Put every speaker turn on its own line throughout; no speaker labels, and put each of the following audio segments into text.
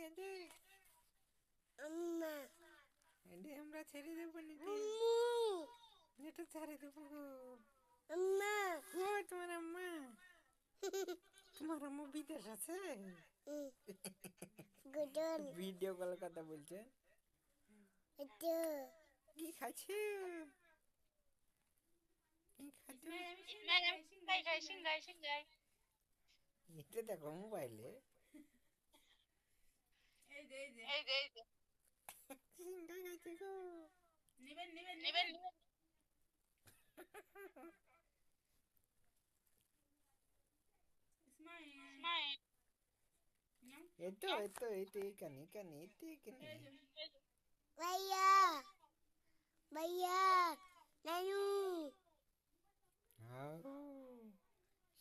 এদে
আম্মা
এদে আমরা ছেড়ে দেবো নিতে
আম্মু
এটা ছেড়ে দেবো গো
আম্মা
ও তোমার আম্মা তোমার আম্মু বিদেশ আছে
গুডন
ভিডিও কল কথা বলছে
এটা
কি খাচ্ছে কি খাচ্ছে এটা দেখো মোবাইলে সিঙ্গা খাচ্ছে গো এই তো এখানে
ভাইয়া ভাইয়া নানু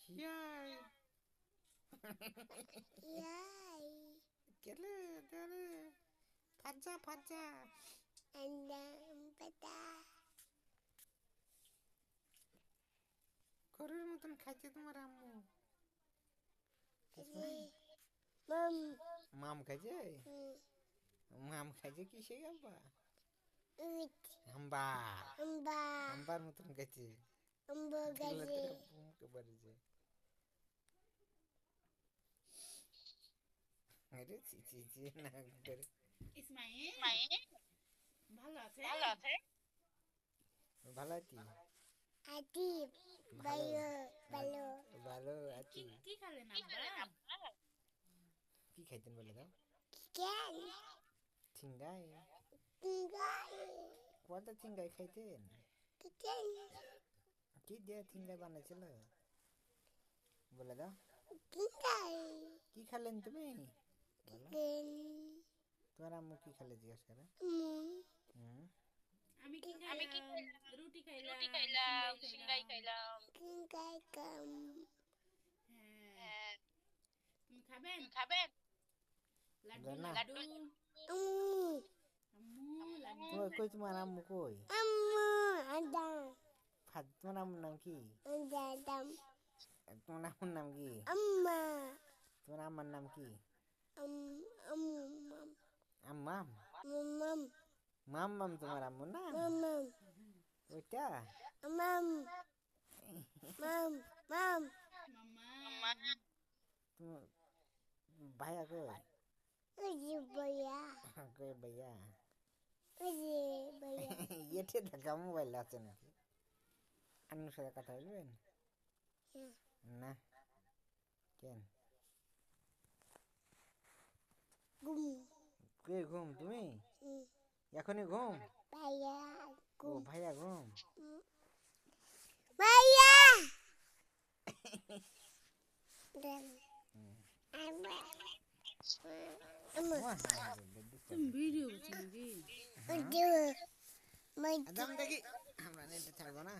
শিয়াই
ইয়াই
কেলে দারে ফাজা
andam pata
গরুর মতন খাইছে তোমার আম্মু
mam
মাম খাইছে মাম খাইছে কি সে আব্বা
ut
আম্বা
amba
আম্বার মতন খাইছে
amba gaje
মুখে বাড়িছে আরে চি না করে
ইসমাইল ভালো আছে
ভালো আছি
ati bayo balo
ভালো আছি
কি খেলেন আব্বা
কি খাইতেন বলে দাও
ken
চিংগাই
ngai
কত চিংগাই খাইতেন
ken
কি দিয়ে চিংগাই বানাইছিল বলে দাও
ngai
কি খেলেন তুমি বলো
ken
তোমার আম্মু কি খেলে জিজ্ঞেস করে
আমি কি রুটি খাইলাম সিংগাই খাইলাম
ngai kam
হ্যাঁ তুমি খাবেন লাড্ডু আম্মু লাড্ডু
তোমার কই তোমার আম্মু কই
ammu adam
তোমার আম্মুর নাম কি
adam
তোমার আম্মুর নাম কি
amma
তোমার আম্মার নাম কি
mam
আম্মাম
mam
মাম্মাম তোমার আম্মু না
mam
ওইটা
mam mam mam
মাম্মা
তোমার ভাইয়া কই
uji baya
কই ভাইয়া
uji baya
এতে দেখা মোবাইল আছে নাকি আন্নুর সাথে কথা বলবেন না কেন
gum
কে ঘুম তুমি এখনই ঘুম
baya
ও ভাইয়া ঘুম
baya dan amma
তুমি ভিডিও করছো নাকি
uji
আদাম দেখি আমরা নেটে ছাড়বো না